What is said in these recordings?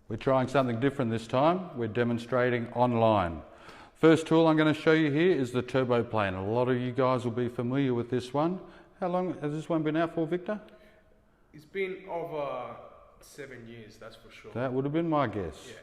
We're trying something different this time. We're demonstrating online. First tool I'm going to show you here is the turbo plane. A lot of you guys will be familiar with this one. How long has this one been out for, Victor? It's been over 7 years, that's for sure. That would have been my guess. Yeah.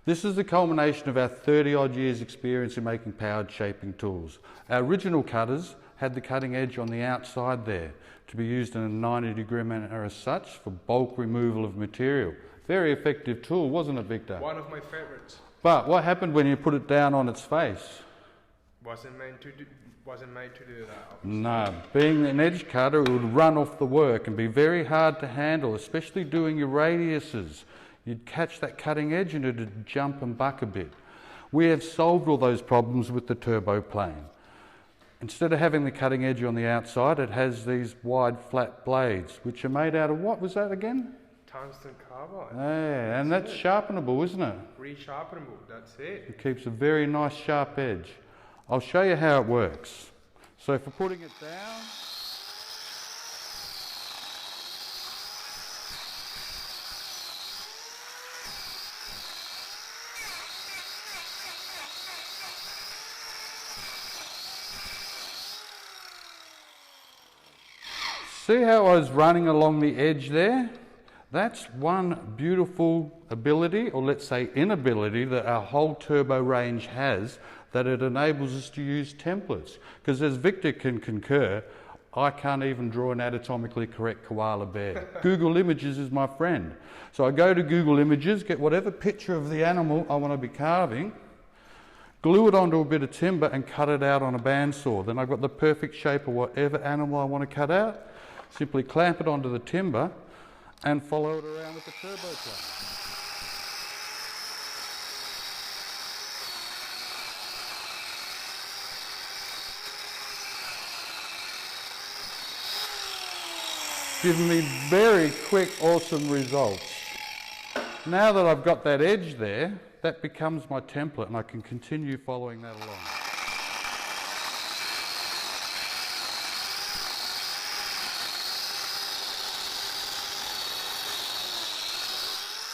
This is the culmination of our 30 odd years experience in making powered shaping tools. Our original cutters had the cutting edge on the outside there to be used in a 90-degree manner as such for bulk removal of material. Very effective tool, wasn't it, Victor? One of my favorites. But what happened when you put it down on its face? Wasn't made to do that, obviously. No, being an edge cutter, it would run off the work and be very hard to handle, especially doing your radiuses. You'd catch that cutting edge and it'd jump and buck a bit. We have solved all those problems with the turbo plane. Instead of having the cutting edge on the outside, it has these wide flat blades, which are made out of, what was that again? Tungsten carbide. Yeah, and that's sharpenable, isn't it? Resharpenable, that's it. It keeps a very nice sharp edge. I'll show you how it works. So for putting it down, see how I was running along the edge there? That's one beautiful ability, or let's say inability, that our whole turbo range has, that it enables us to use templates. Because as Victor can concur, I can't even draw an anatomically correct koala bear. Google Images is my friend. So I go to Google Images, get whatever picture of the animal I want to be carving, glue it onto a bit of timber and cut it out on a bandsaw. Then I've got the perfect shape of whatever animal I want to cut out. Simply clamp it onto the timber and follow it around with the turbo plane. Giving me very quick, awesome results. Now that I've got that edge there, that becomes my template and I can continue following that along.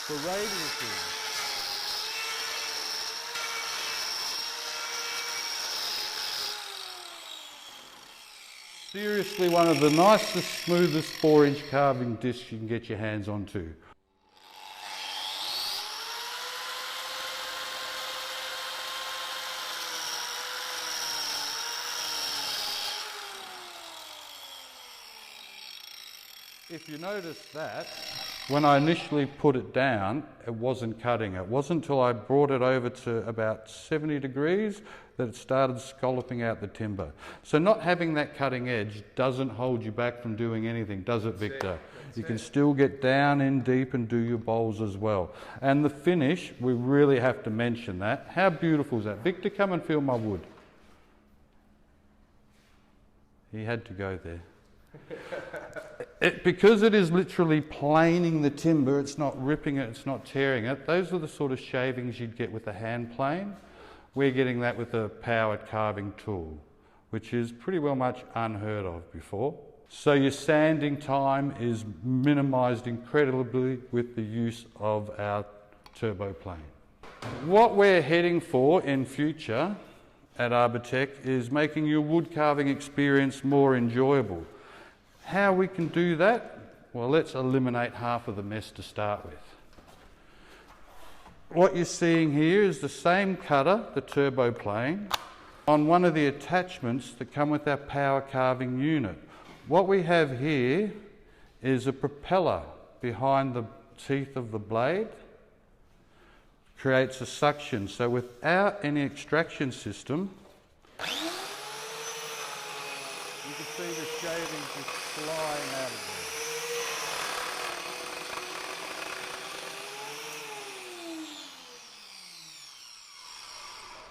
For radiuses. Seriously, one of the nicest, smoothest 4-inch carving discs you can get your hands onto. If you notice that, when I initially put it down, it wasn't cutting. It wasn't until I brought it over to about 70 degrees that it started scalloping out the timber. So not having that cutting edge doesn't hold you back from doing anything, does it, Victor? You can still get down in deep and do your bowls as well. And the finish, we really have to mention that. How beautiful is that? Victor, come and feel my wood. He had to go there. Because it is literally planing the timber, it's not ripping it, it's not tearing it. Those are the sort of shavings you'd get with a hand plane. We're getting that with a powered carving tool, which is pretty well much unheard of before. So your sanding time is minimised incredibly with the use of our turbo plane. What we're heading for in future at Arbortech is making your wood carving experience more enjoyable. How we can do that? Well, let's eliminate half of the mess to start with. What you're seeing here is the same cutter, the turbo plane, on one of the attachments that come with our power carving unit. What we have here is a propeller behind the teeth of the blade. Creates a suction, so without any extraction system, you can see the shavings just flying out of there.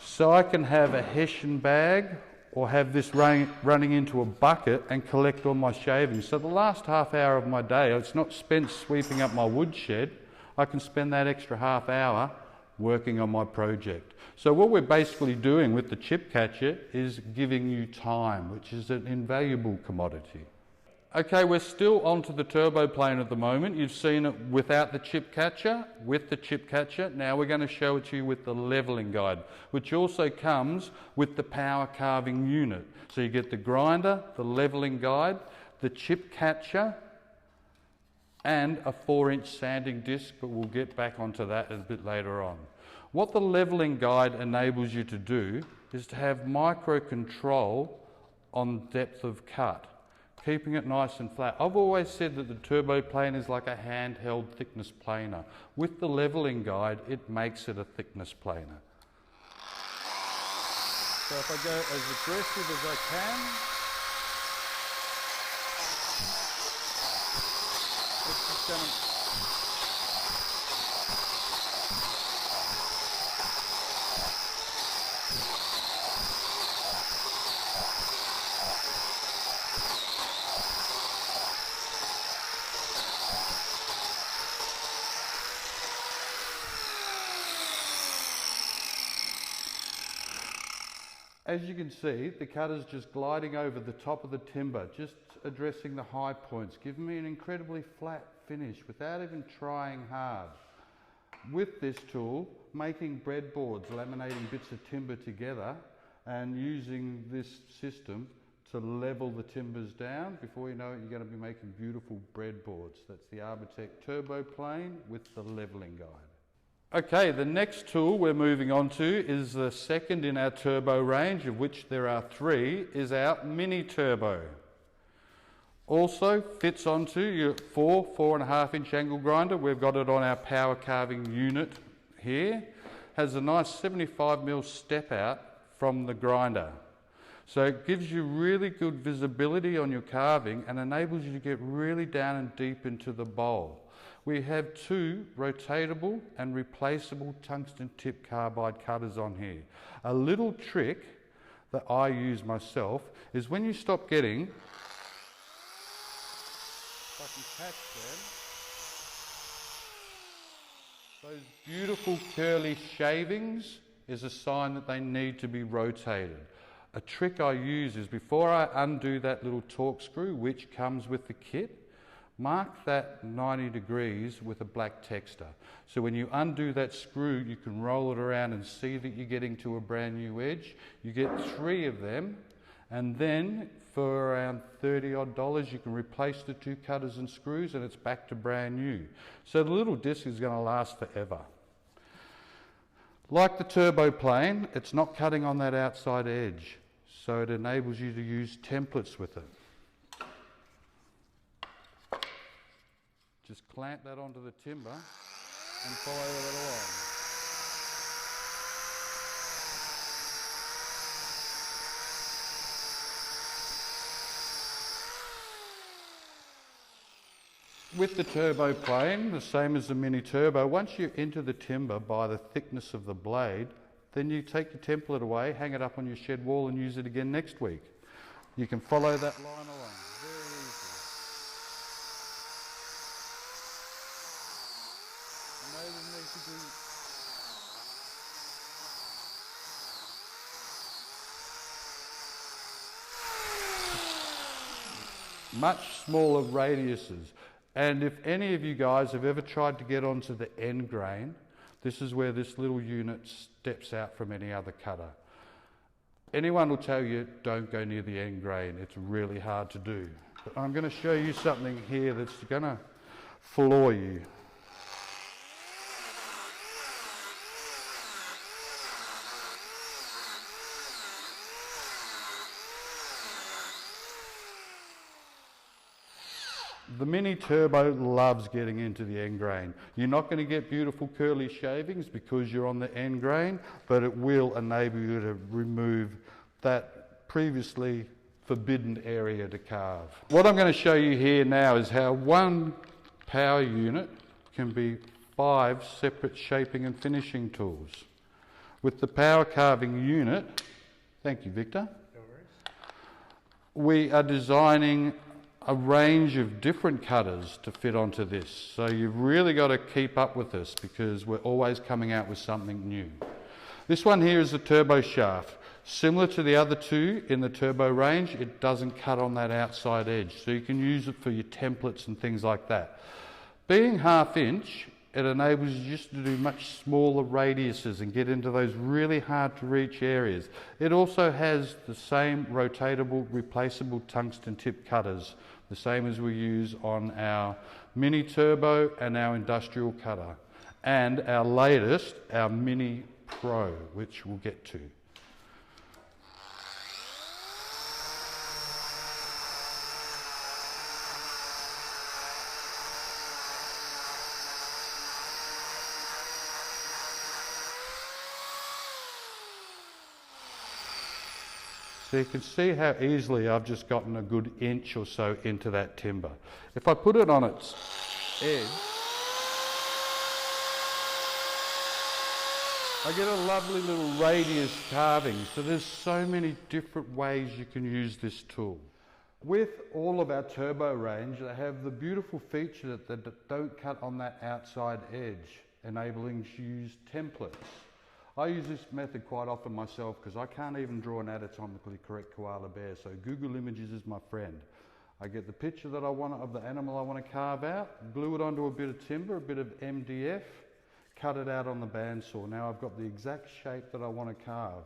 So I can have a hessian bag or have this running into a bucket and collect all my shavings. So the last half hour of my day, it's not spent sweeping up my woodshed. I can spend that extra half hour working on my project. So what we're basically doing with the chip catcher is giving you time, which is an invaluable commodity. Okay, we're still onto the turbo plane at the moment. You've seen it without the chip catcher, with the chip catcher. Now we're going to show it to you with the leveling guide, which also comes with the power carving unit. So you get the grinder, the leveling guide, the chip catcher, and a 4-inch sanding disc, but we'll get back onto that a bit later on. What the leveling guide enables you to do is to have micro control on depth of cut, keeping it nice and flat. I've always said that the turbo plane is like a handheld thickness planer. With the leveling guide, it makes it a thickness planer. So if I go as aggressive as I can, it's just going to... As you can see, the cutter's just gliding over the top of the timber, just addressing the high points, giving me an incredibly flat finish without even trying hard. With this tool, making breadboards, laminating bits of timber together and using this system to level the timbers down. Before you know it, you're going to be making beautiful breadboards. That's the Arbortech turbo plane with the leveling guide. Okay, the next tool we're moving on to is the second in our turbo range, of which there are 3, is our mini turbo. Also fits onto your 4.5-inch angle grinder. We've got it on our power carving unit here. Has a nice 75mm step out from the grinder. So it gives you really good visibility on your carving and enables you to get really down and deep into the bowl. We have 2 rotatable and replaceable tungsten tip carbide cutters on here. A little trick that I use myself is when you stop getting, if I can catch them, those beautiful curly shavings is a sign that they need to be rotated. A trick I use is before I undo that little torque screw, which comes with the kit, mark that 90 degrees with a black texter. So when you undo that screw, you can roll it around and see that you're getting to a brand new edge. You get 3 of them, and then for around $30 you can replace the 2 cutters and screws and it's back to brand new. So the little disc is going to last forever. Like the turbo plane, it's not cutting on that outside edge, so it enables you to use templates with it. Just clamp that onto the timber and follow that along. With the turbo plane, the same as the mini turbo, once you enter the timber by the thickness of the blade, then you take your template away, hang it up on your shed wall and use it again next week. You can follow that line along. Very easy. Much smaller radiuses, and if any of you guys have ever tried to get onto the end grain, this is where this little unit steps out from any other cutter. Anyone will tell you don't go near the end grain, it's really hard to do. But I'm going to show you something here that's going to floor you. The mini turbo loves getting into the end grain. You're not going to get beautiful curly shavings because you're on the end grain, but it will enable you to remove that previously forbidden area to carve. What I'm going to show you here now is how one power unit can be 5 separate shaping and finishing tools. With the power carving unit, thank you Victor, No worries. we are designing a range of different cutters to fit onto this. So you've really got to keep up with this because we're always coming out with something new. This one here is a turbo shaft. Similar to the other two in the turbo range, it doesn't cut on that outside edge, so you can use it for your templates and things like that. Being 1/2 inch, it enables you just to do much smaller radiuses and get into those really hard to reach areas. It also has the same rotatable, replaceable tungsten tip cutters, the same as we use on our mini turbo and our industrial cutter. And our latest, our Mini Pro, which we'll get to. So you can see how easily I've just gotten a good inch or so into that timber. If I put it on its edge, I get a lovely little radius carving. So there's so many different ways you can use this tool. With all of our turbo range, they have the beautiful feature that they don't cut on that outside edge, enabling you to use templates. I use this method quite often myself because I can't even draw an anatomically correct koala bear, so Google Images is my friend. I get the picture that I want of the animal I want to carve out, glue it onto a bit of timber, a bit of MDF, cut it out on the bandsaw. Now I've got the exact shape that I want to carve.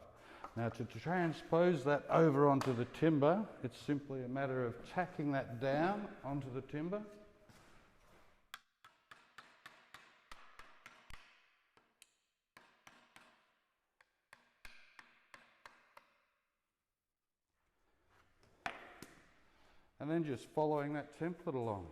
Now to transpose that over onto the timber, it's simply a matter of tacking that down onto the timber. And then just following that template along.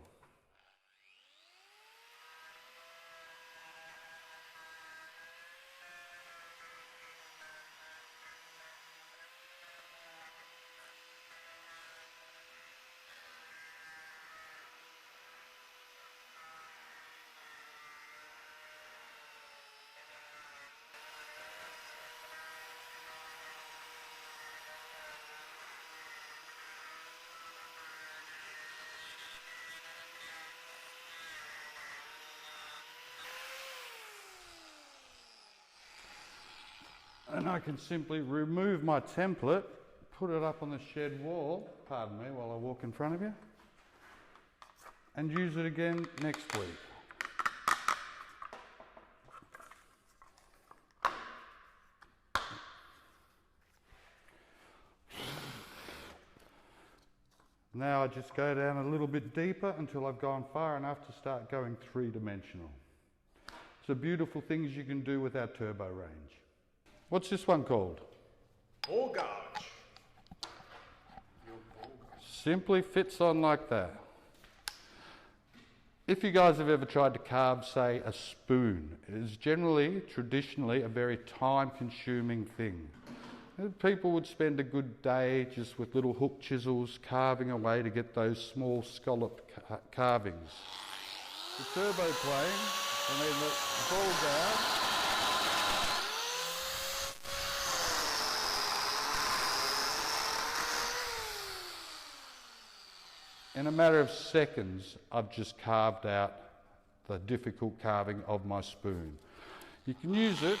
And I can simply remove my template, put it up on the shed wall, pardon me while I walk in front of you, and use it again next week. Now I just go down a little bit deeper until I've gone far enough to start going three-dimensional. So beautiful things you can do with our turbo range. What's this one called? Ball gouge. Simply fits on like that. If you guys have ever tried to carve, say, a spoon, it is generally, traditionally, a very time-consuming thing. People would spend a good day just with little hook chisels carving away to get those small scalloped carvings. The turbo plane, and then the ball gouge. In a matter of seconds, I've just carved out the difficult carving of my spoon. You can use it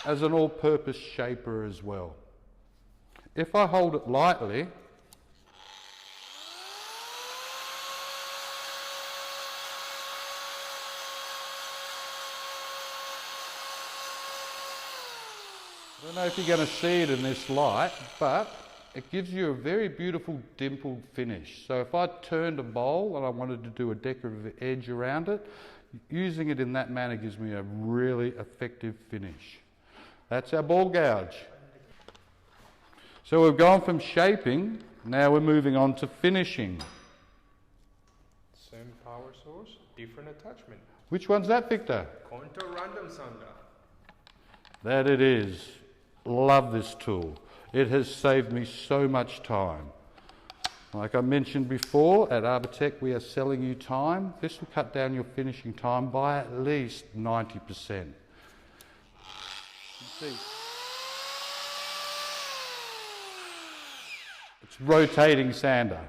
as an all-purpose shaper as well. If I hold it lightly, I don't know if you're going to see it in this light, but it gives you a very beautiful dimpled finish. So if I turned a bowl and I wanted to do a decorative edge around it, using it in that manner gives me a really effective finish. That's our ball gouge. So we've gone from shaping, now we're moving on to finishing. Same power source, different attachment. Which one's that, Victor? Contour random sander. That it is. Love this tool. It has saved me so much time. Like I mentioned before, at Arbortech we are selling you time. This will cut down your finishing time by at least 90%. You see, It's rotating sander.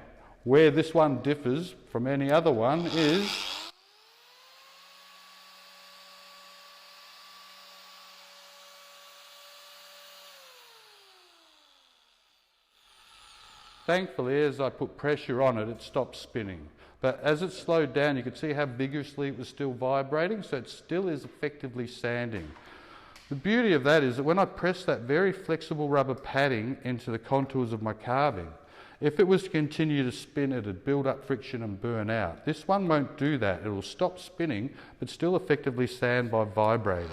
Where this one differs from any other one is thankfully, as I put pressure on it, it stopped spinning. But as it slowed down, you could see how vigorously it was still vibrating, so it still is effectively sanding. The beauty of that is that when I press that very flexible rubber padding into the contours of my carving, if it was to continue to spin, it would build up friction and burn out. This one won't do that. It will stop spinning, but still effectively sand by vibrating.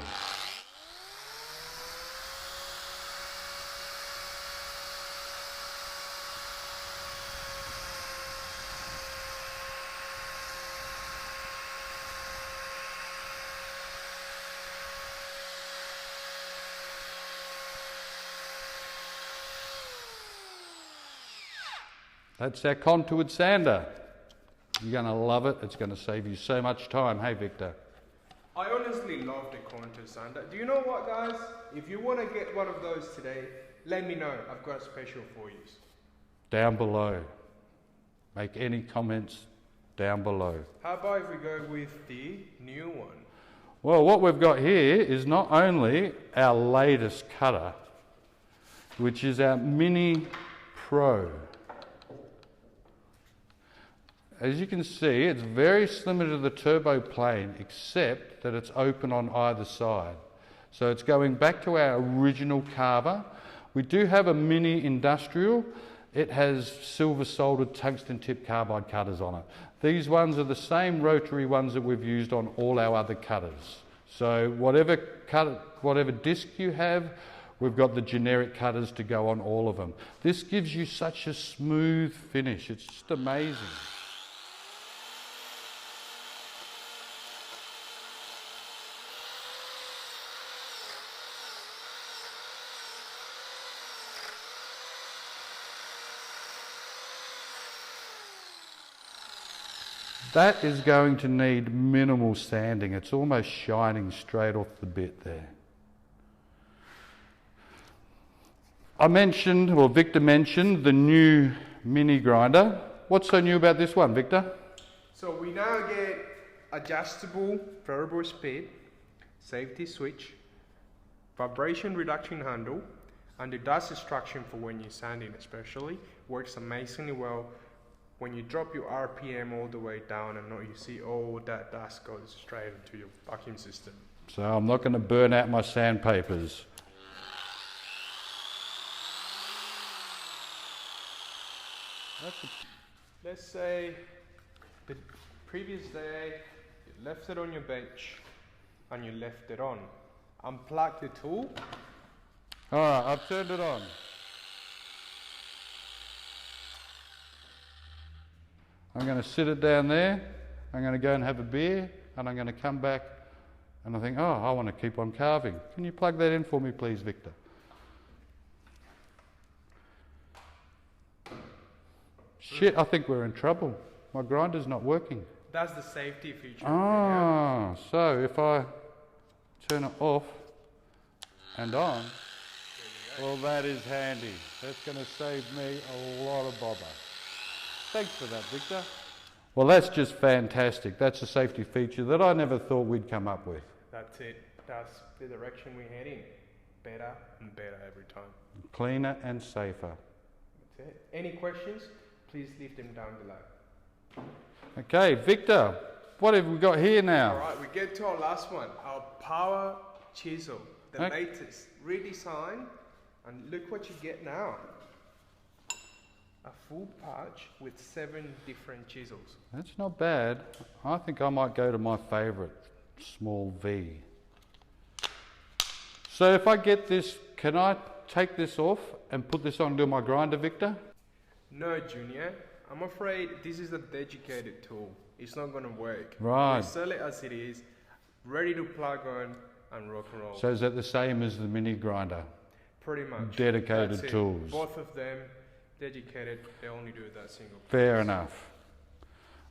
That's our contoured sander. You're going to love it. It's going to save you so much time. Hey, Victor. I honestly love the contour sander. Do you know what, guys? If you want to get one of those today, let me know. I've got a special for you. Down below. Make any comments down below. How about if we go with the new one? Well, what we've got here is not only our latest cutter, which is our Mini Pro. As you can see, it's very similar to the turbo plane, except that it's open on either side. So it's going back to our original carver. We do have a mini industrial. It has silver soldered tungsten tip carbide cutters on it. These ones are the same rotary ones that we've used on all our other cutters. So whatever disc you have, we've got the generic cutters to go on all of them. This gives you such a smooth finish. It's just amazing. That is going to need minimal sanding. It's almost shining straight off the bit there. Victor mentioned the new mini grinder. What's so new about this one, Victor? So we now get adjustable variable speed, safety switch, vibration reduction handle, and the dust extraction for when you're sanding especially. Works amazingly well. When you drop your RPM all the way down and you see all that dust goes straight into your vacuum system. So I'm not going to burn out my sandpapers. Let's say the previous day you left it on your bench and you left it on. Unplug the tool. Alright, I've turned it on. I'm going to sit it down there, I'm going to go and have a beer, and I'm going to come back and I think, oh, I want to keep on carving. Can you plug that in for me, please, Victor? Shit, I think we're in trouble. My grinder's not working. That's the safety feature. Ah, so if I turn it off and on, well, that is handy. That's going to save me a lot of bother. Thanks for that, Victor. Well, that's just fantastic. That's a safety feature that I never thought we'd come up with. That's it. That's the direction we're heading. Better and better every time. Cleaner and safer. That's it. Any questions? Please leave them down below. Okay, Victor, what have we got here now? All right, we get to our last one. Our power chisel. The latest redesign. And look what you get now. A full pouch with 7 different chisels. That's not bad. I think I might go to my favourite, small V. So if I get this, can I take this off and put this onto my grinder, Victor? No, Junior. I'm afraid this is a dedicated tool. It's not going to work. Right. We sell it as it is, ready to plug on and rock and roll. So is that the same as the mini grinder? Pretty much. Dedicated tools. Both of them dedicated, they only do that single. Fair enough.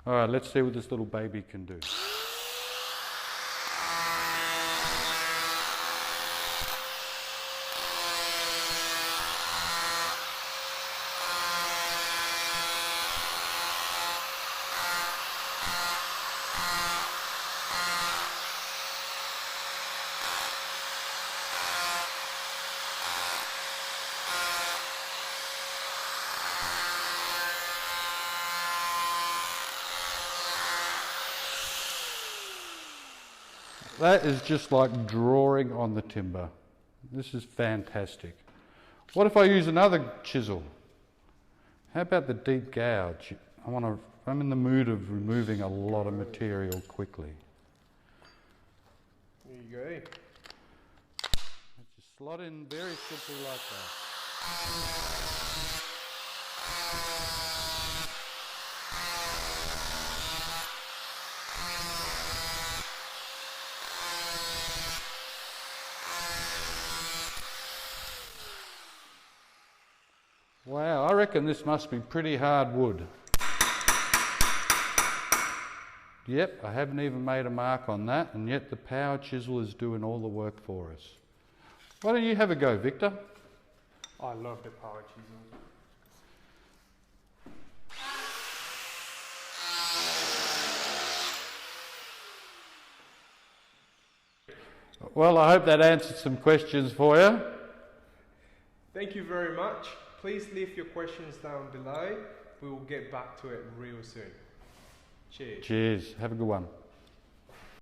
All right, let's see what this little baby can do. That is just like drawing on the timber. This is fantastic. What if I use another chisel? How about the deep gouge? I'm in the mood of removing a lot of material quickly. There you go. Just slot in very simply like that. Wow, I reckon this must be pretty hard wood. Yep, I haven't even made a mark on that, and yet the power chisel is doing all the work for us. Why don't you have a go, Victor? I love the power chisel. Well, I hope that answered some questions for you. Thank you very much. Please leave your questions down below. We will get back to it real soon. Cheers. Cheers. Have a good one.